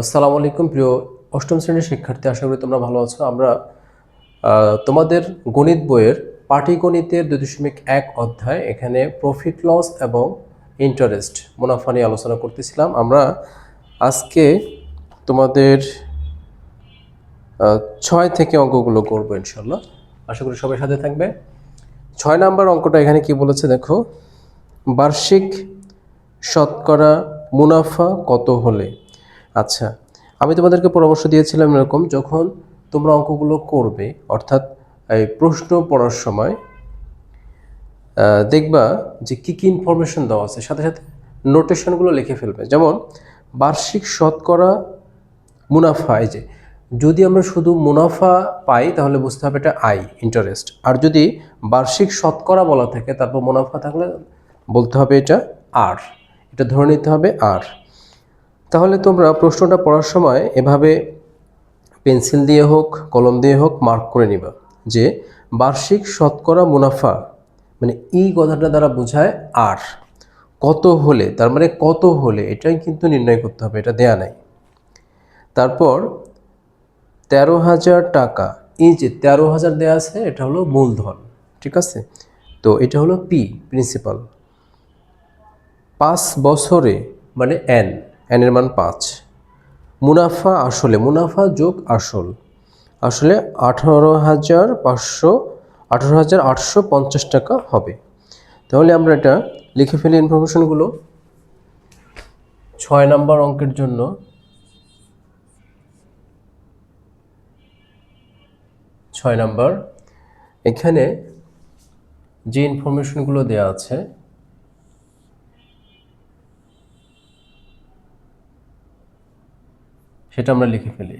আসসালামু আলাইকুম প্রিয় অষ্টম শ্রেণীর শিক্ষার্থী, আশা করি তোমরা ভালো আছো। আমরা তোমাদের গণিত বইয়ের পাটিগণিতের 2.1 অধ্যায় এখানে প্রফিট লস এবং ইন্টারেস্ট মুনাফা নিয়ে আলোচনা করতেছিলাম। আমরা আজকে তোমাদের 6 থেকে অঙ্কগুলো করবো ইনশাল্লাহ। আশা করি সবাই সাথে থাকবে। 6 নাম্বার অঙ্কটা এখানে কি বলেছে দেখো, বার্ষিক শতকরা মুনাফা কত হলে। আচ্ছা, আমি তোমাদেরকে পরামর্শ দিয়েছিলাম এরকম, যখন তোমরা অঙ্কগুলো করবে অর্থাৎ এই প্রশ্ন পড়ার সময় দেখবা যে কী কী ইনফরমেশন দেওয়া আছে, সাথে সাথে নোটেশনগুলো লিখে ফেলবে। যেমন বার্ষিক শতকরা মুনাফা, এই যে যদি আমরা শুধু মুনাফা পাই তাহলে বুঝতে হবে এটা আই, ইন্টারেস্ট। আর যদি বার্ষিক শতকরা বলা থাকে তারপর মুনাফা থাকলে বলতে হবে এটা আর, এটা ধরে নিতে হবে আর। তাহলে তোমরা প্রশ্নটা পড়ার সময় এভাবে পেন্সিল দিয়ে হোক কলম দিয়ে হোক মার্ক করে নিবা যে বার্ষিক শতকরা মুনাফা, মানে এই কথাটা দ্বারা বোঝায় আর, কত হলে, তার মানে কত হলে এটাই কিন্তু নির্ণয় করতে হবে, এটা দেয়া নাই। তারপর 13,000 টাকা, এই যে 13,000 দেওয়া আছে এটা হলো মূলধন, ঠিক আছে? তো এটা হলো পি, প্রিন্সিপাল। 5 বছরে মানে এন, এনের মান 5। মুনাফা আসলে, মুনাফা যোগ আসল, আসলে 18,850 টাকা হবে। তাহলে আমরা এটা লিখে ফেলি ইনফরমেশনগুলো 6 নাম্বার অঙ্কের জন্য। 6 নাম্বার, এখানে যে ইনফরমেশনগুলো দেওয়া আছে সেটা আমরা লিখে ফেলি।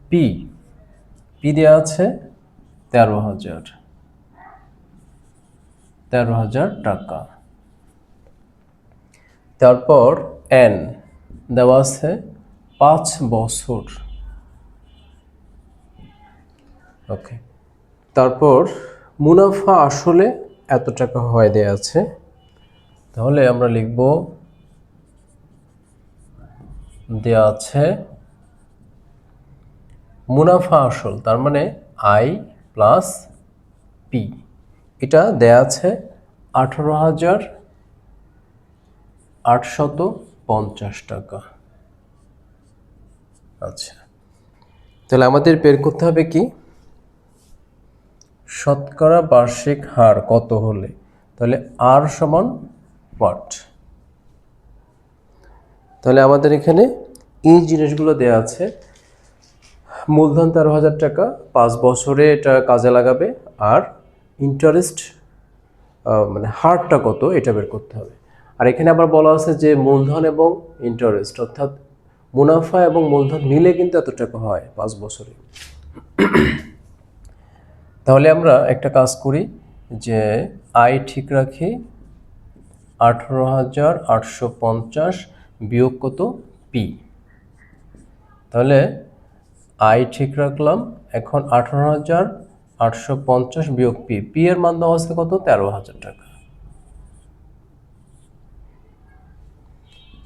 পি, পি দেওয়া আছে 13,000 টাকা। তারপর এন দেওয়া আছে 5 বছর, ওকে। তারপর মুনাফা আসলে এত টাকা হয় দেয়া আছে, তাহলে আমরা লিখব দেয়া আছে মুনাফা আসল, তার মানে আই প্লাস পি, এটা দেয়া আছে 18,850 টাকা। আচ্ছা, তাহলে আমাদের বের করতে হবে কি, শতকরা বার্ষিক হার কত হলে। তাহলে আর সমান হোয়াট, তাহলে আমাদের এখানে এই জিনিসগুলো দেয়া আছে। মূলধন 13,000 টাকা, 5 বছরে এটা কাজে লাগাবে, আর ইন্টারেস্ট মানে হারটা কত এটা বের করতে হবে। আর এখানে আবার বলা আছে যে মূলধন এবং ইন্টারেস্ট, অর্থাৎ মুনাফা এবং মূলধন মিলে কিন্তু এত টাকা হয় 5 বছরে। তাহলে আমরা একটা কাজ করি যে আয় ঠিক রাখি 18,850 বিয়োগ কত, পি। তাহলে আয় ঠিক রাখলাম, এখন 18,850 বিয়োগ পি, পি এর মান দেওয়া আছে কত, 13,000 টাকা।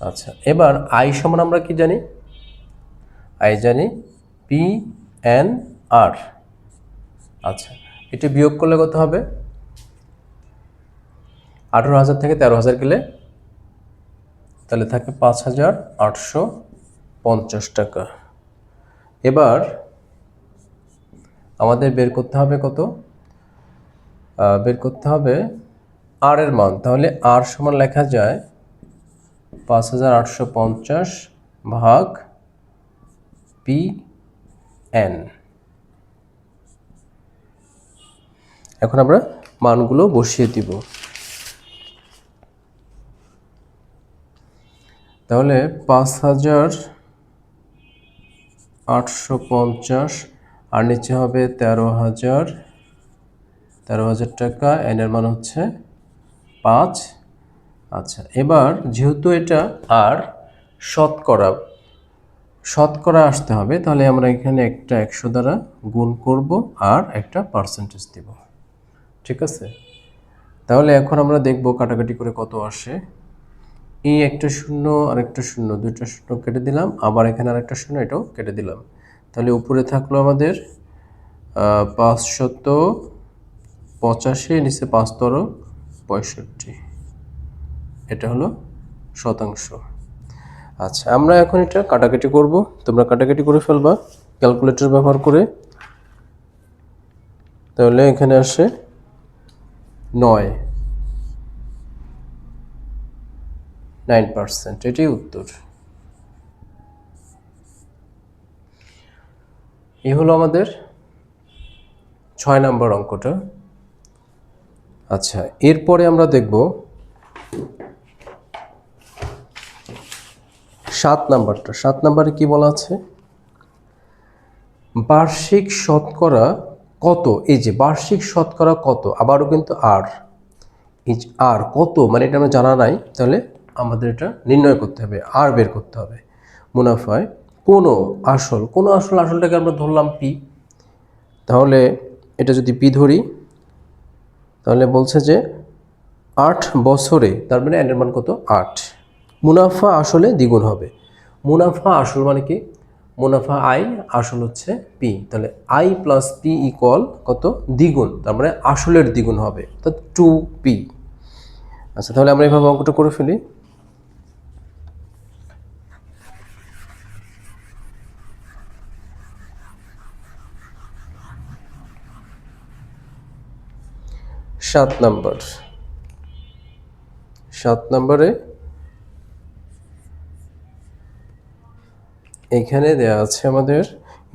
আচ্ছা, এবার আই সমান আমরা কি জানি, আই জানি পি এন আর। আচ্ছা, এটি বিয়োগ করলে কত হবে, 18,000 থেকে 13,000 গেলে তাহলে থাকে 5,850 টাকা। এবার আমাদের বের করতে হবে কত, বের করতে হবে আর এর মান। তাহলে আর সমান লেখা যায় 5,850 ভাগ পি এন। এখন আমরা মানগুলো বসিয়ে দিব। তাহলে 5,850 আর নিচে হবে 13,000 টাকা, এন এর মান হচ্ছে 5। আচ্ছা, এবার যেহেতু এটা আর শতকরা, শতকরা আসতে হবে, তাহলে আমরা এখানে একটা 100 দ্বারা গুণ করব আর একটা পার্সেন্টেজ দিব, ঠিক আছে? তাহলে এখন আমরা দেখব কাটাকাটি করে কত আসে। এই একটা শূন্য আর একটা শূন্য, দুইটা শূন্য কেটে দিলাম, আবার এখানে আর একটা শূন্য, এটাও কেটে দিলাম। তাহলে উপরে থাকলো আমাদের 585, নিচে 5×65, এটা হলো শতাংশ। আচ্ছা, আমরা এখন এটা কাটাকাটি করব। তোমরা কাটাকাটি করে ফেলবা ক্যালকুলেটর ব্যবহার করে। তাহলে এখানে আসে 9%, এটাই উত্তর। এই হলো আমাদের 6 নম্বর অঙ্কটা। আচ্ছা, এরপরে আমরা দেখব 7 নাম্বারটা। 7 নাম্বারে কি বলা আছে? বার্ষিক শতকরা কত? এই যে বার্ষিক শতকরা কত, আবারও কিন্তু আর কত, মানে এটা আমরা জানা নাই, তাহলে আমাদের এটা নির্ণয় করতে হবে, আর বের করতে হবে। মুনাফায় কোনো আসলটাকে আমরা ধরলাম পি। তাহলে এটা যদি পি ধরি, তাহলে বলছে যে 8 বছরে, তার মানে এর মান কত? 8। মুনাফা আসলে দ্বিগুণ হবে। মুনাফা আসল মানে কি? মুনাফা আই, আসল হচ্ছে পি। তাহলে আই প্লাস পি ইকুয়াল কত? দ্বিগুণ, তার মানে আসলের দ্বিগুণ হবে, অর্থাৎ 2p। আচ্ছা, তাহলে আমরা এইভাবে অঙ্কটা করে ফেলি। সাত নম্বরে এখানে দেয়া আছে আমাদের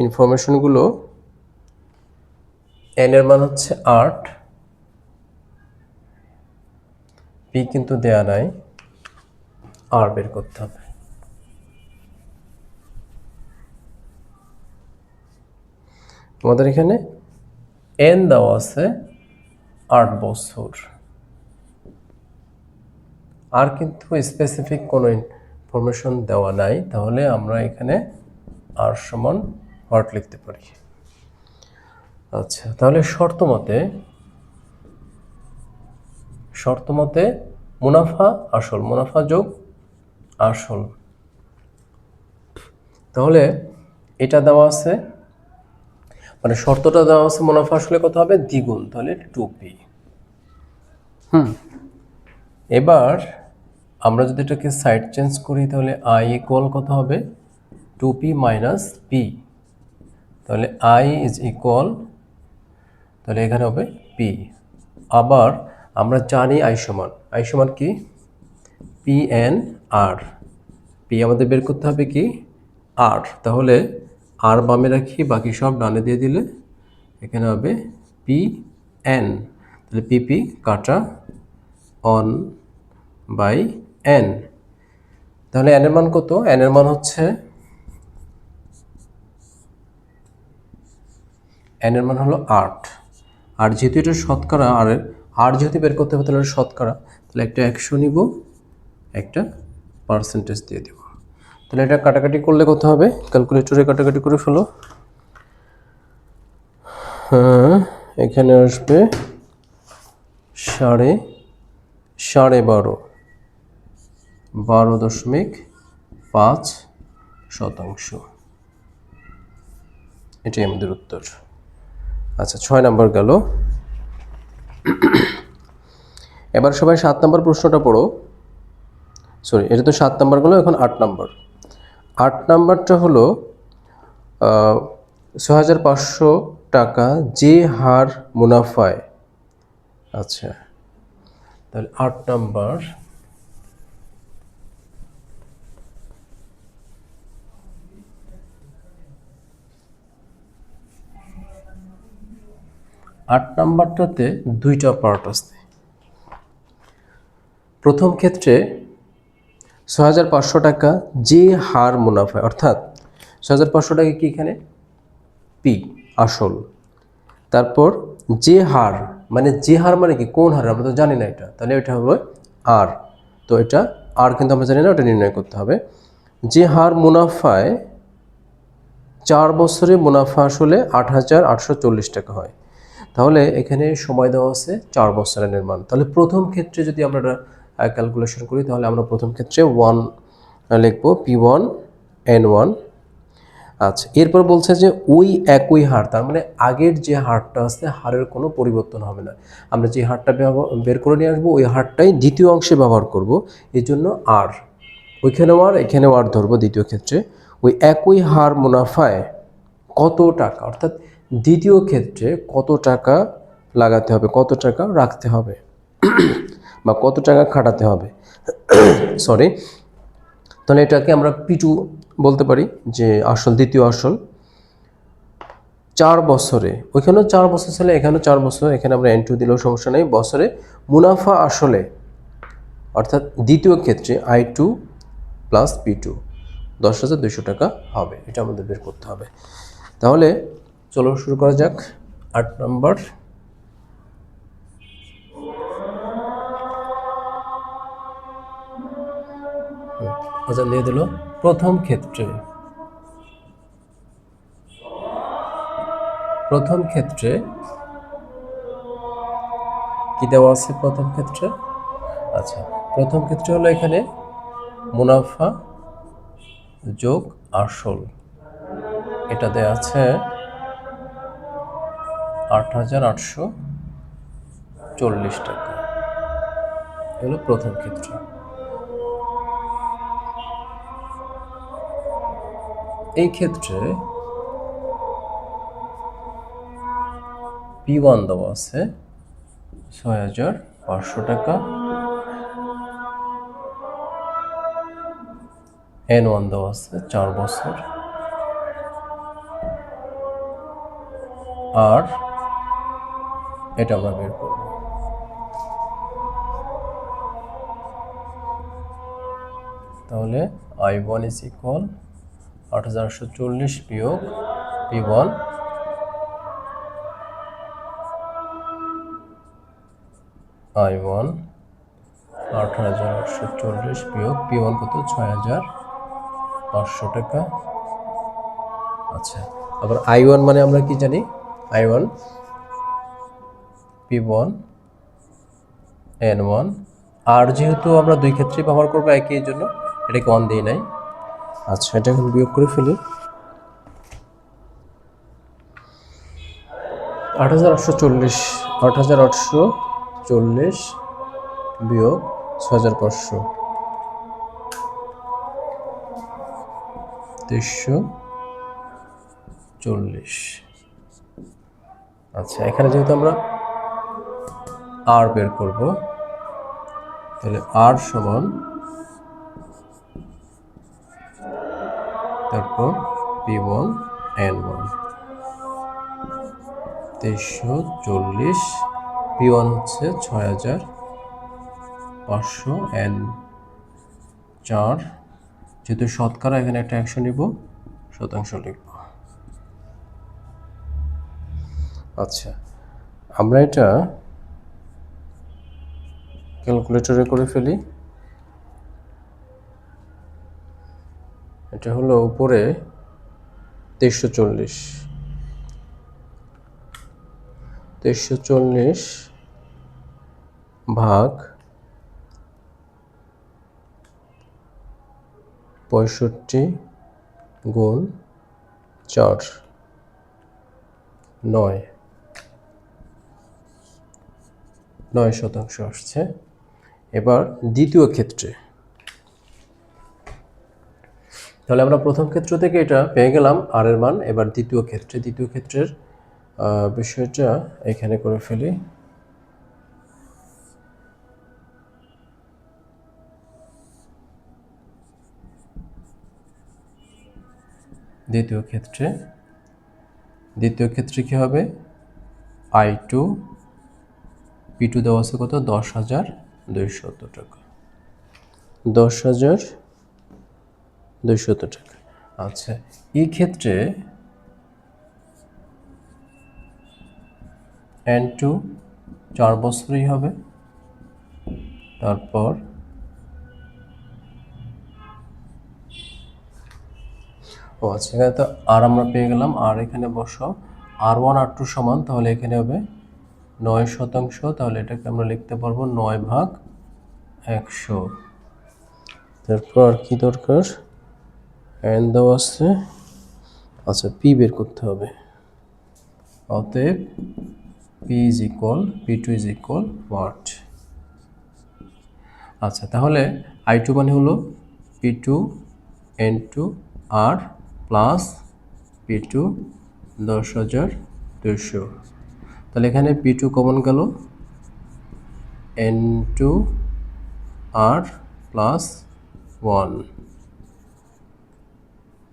ইনফরমেশনগুলো। এন এর মান হচ্ছে 8, পি কিন্তু দেয়া নাই, আর বের করতে হবে। আমাদের এখানে এন দেওয়া আছে 8 বছর, আর কিন্তু স্পেসিফিক কোনো ইনফরমেশন দেওয়া নাই। তাহলে আমরা এখানে আর সমান হট লিখতে পারি। আচ্ছা, তাহলে শর্ত মতে মুনাফা আসল, মুনাফা যোগ আসল। তাহলে এটা দেওয়া আছে, মানে শর্তটা দেওয়া আছে মুনাফা আসলে কত হবে? দ্বিগুণ, তাহলে 2p। এবার আমরা যদি এটাকে সাইড চেঞ্জ করি, তাহলে আই ইকুয়াল কত হবে? 2p minus P. তাহলে আই ইজ ইকুয়াল, তাহলে এখানে হবে পি। আবার আমরা জানি আই সমান কি? পি এন আর। পি আমাদের বের করতে হবে কি? আর। তাহলে আর বামে রাখি, বাকি সব ডানে দিয়ে দিলে এখানে হবে পি এন। তাহলে পিপি কাটা অন বাই এন। তাহলে এন এর মান কত? এন এর মান হচ্ছে, এন এর মান হলো 8। আর যেহেতু এটা শতকরা, আর যেহেতু বের করতে হবে, তাহলে শতকরা, তাহলে একটা 100 নিব, একটা পার্সেন্টেজ দিয়ে দেব। তাহলে এটা কাটাকাটি করলে কত হবে? ক্যালকুলেটরে কাটাকাটি করে ফেলো। হ্যাঁ, এখানে আসবে 12.5%। এটাই আমাদের উত্তর। আচ্ছা, 6 নাম্বার গেল। এবার সবাই 7 নাম্বার প্রশ্নটা পড়ো। সরি, এটা তো 7 নাম্বার গেল, এখন 8 নাম্বার। 8 নাম্বারটা হলো 6,500 টাকা যে হার মুনাফায়। আচ্ছা, তাহলে 8 নাম্বার, আট নাম্বারটাতে দুইটা পার্ট আছে। প্রথম ক্ষেত্রে 6,500 টাকা যে হার মুনাফায়, অর্থাৎ 6,500 টাকা কি? এখানে পি আসল। তারপর যে হার, মানে যে হার মানে কি? কোন হার? আমরা তো জানি না এটা, তাহলে এটা হবে আর। তো এটা আর কিন্তু আমরা জানি না, ওটা নির্ণয় করতে হবে। যে হার মুনাফায় 4 বছরে মুনাফা আসলে 8,840 টাকা হয়। তাহলে এখানে সময় দেওয়া আছে 4 বছরের নির্মাণ। তাহলে প্রথম ক্ষেত্রে যদি আমরা ক্যালকুলেশন করি তাহলে আমরা প্রথম ক্ষেত্রে 1 লিখব P1 N1। আচ্ছা, এরপর বলছে যে ওই একই হার, তার মানে আগের যে হারটা আছে হারের কোনো পরিবর্তন হবে না। আমরা যে হারটা বের করে নিয়ে আসবো ওই হারটাই দ্বিতীয় অংশে ব্যবহার করব, এই জন্য আর ওইখানেও আর এখানেও আর ধরবো। দ্বিতীয় ক্ষেত্রে ওই একই হার মুনাফায় কত টাকা, অর্থাৎ দ্বিতীয় ক্ষেত্রে কত টাকা লাগাতে হবে, কত টাকা রাখতে হবে বা কত টাকা খাটাতে হবে, সরি। তাহলে এটাকে আমরা P2 বলতে পারি, যে আসল, দ্বিতীয় আসল। 4 বছরে, ওইখানেও 4 বছর ছিল, এখানেও 4 বছর, এখানে আমরা N2 দিলেও সমস্যা নেই। বছরে মুনাফা আসলে, অর্থাৎ দ্বিতীয় ক্ষেত্রে I2 প্লাস P2 10,200 টাকা হবে। এটা আমাদের বের করতে হবে। তাহলে চলো শুরু করা যাক। 8 নম্বর, আচ্ছা দিয়ে দিল। প্রথম ক্ষেত্রে কি দেওয়া আছে প্রথম ক্ষেত্রে? আচ্ছা, প্রথম ক্ষেত্রে হলো এখানে মুনাফা যোগ আসল, এটা দেওয়া আছে 8,840 টাকা। এগুলো প্রথম ক্ষেত্র। এই ক্ষেত্রে P1 দেওয়া আছে 6,500 টাকা, N1 দেওয়া আছে 4 বছর, আর এটা আমরা বের করব। তাহলে I1 is equal 8,840 বিয়োগ P1, I1 8,840 বিয়োগ P1 কত? 6,500 টাকা। আচ্ছা, আবার I1 মানে আমরা কি জানি? I1 P1 N1, আর যেহেতু আমরা দুই ক্ষেত্রেই ব্যবহার করবো একই, এই জন্য এটাকে 1 দিই নাই। আচ্ছা, এটা এখন বিয়োগ করে ফেলি। 8,840 বিয়োগ 6,500, 340। আচ্ছা, এখানে যেহেতু আমরা আর বের করব, তাহলে আর সমান, তারপর P1 N1 340, P1 হচ্ছে 6,500, N4, যেহেতু শতকরা এখানে একটা 100 নিব, শতাংশ লিখব। আচ্ছা, আমরা এটা ক্যালকুলেটরে করে ফেলি। এটা হলো উপরে 340 ভাগ 65 গুণ 4, 9% আসছে। এবার দ্বিতীয় ক্ষেত্রে, তাহলে আমরা প্রথম ক্ষেত্র থেকে এটা পেয়ে গেলাম আর এর মান। এবার দ্বিতীয় ক্ষেত্রের বিষয়টা এখানে করে ফেলি। দ্বিতীয় ক্ষেত্রে কি হবে? I2 P2 দেওয়া আছে কত? 10,200 টাকা, 10,200 টাকা। আচ্ছা, এই ক্ষেত্রে N2 4 বছরই হবে। তারপর আচ্ছা, এখানে তো আর আমরা পেয়ে গেলাম, আর এখানে বসাও R1 R2 সমান, তাহলে এখানে হবে 9%, তাহলে এটাকে আমরা লিখতে পারবো 9/100। তারপর আর কি দরকার, এন দেওয়া আছে, আচ্ছা পি বের করতে হবে। অতএব P2 ইজ ইকুয়াল হোয়াট? আচ্ছা তাহলে I2 মানে হলো P2 N2 R plus P2 10,200। তাহলে এখানে P2 কমন গেল, N2 R প্লাস 1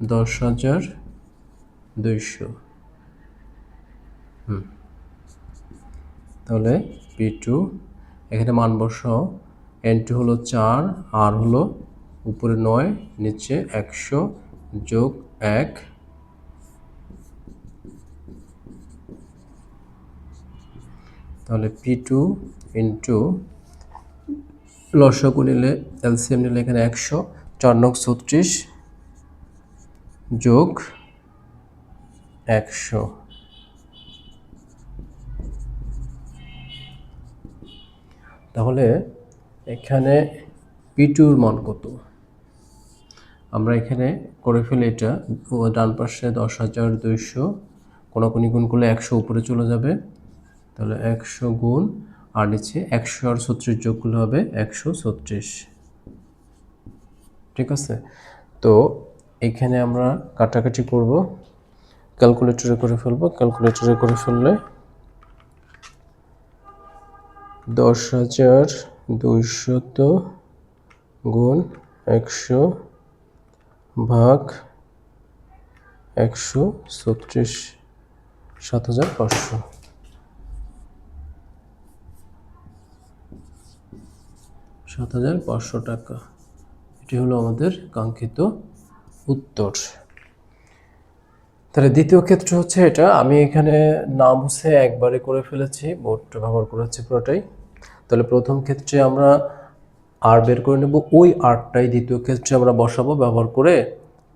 10,200। তাহলে P2 এখানে মান বসাও, N2 হলো 4, R হলো উপরে 9 নিচে 100 যোগ 1, তাহলে P2 ইন্টু লসাগু নিলে এলসিএম নিলে এখানে 100, 4 9 36 যোগ 100, তাহলে এখানে P2 এর মান কত? আমরা এখানে করে ফেলে এটা, ডান পাশে 10,200 কোনাকুনি গুণ করলে 100 উপরে চলে যাবে, তাহলে 100 গুণ আর নিচে 100 আর 36 যোগ করলে হবে 136। ঠিক আছে, তো এখানে আমরা কাটাকাটি করব, ক্যালকুলেটরে করে ফেলবো। ক্যালকুলেটরে করে ফেললে 10,200 গুণ 100 ভাগ 136, 7,500। 7,500 টাকা, এটি হলো আমাদের কাঙ্ক্ষিত উত্তর। তাহলে দ্বিতীয় ক্ষেত্রে হচ্ছে এটা, আমি এখানে নাম হচ্ছে একবারে করে ফেলেছি, বোর্ড ব্যবহার করেছি পুরোটাই। তাহলে প্রথম ক্ষেত্রে আমরা আর বের করে নেব, ওই আরটাই দ্বিতীয় ক্ষেত্রে আমরা বসাবো ব্যবহার করে,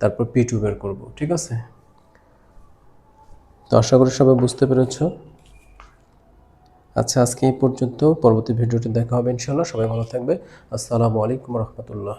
তারপর P2 বের করব। ঠিক আছে, তো আশা করি সবাই বুঝতে পেরেছ। আচ্ছা আজকে এই পর্যন্ত, পরবর্তী ভিডিওটি দেখা হবে ইনশাআল্লাহ। সবাই ভালো থাকবে। আসসালামু আলাইকুম রহমতুল্লাহ।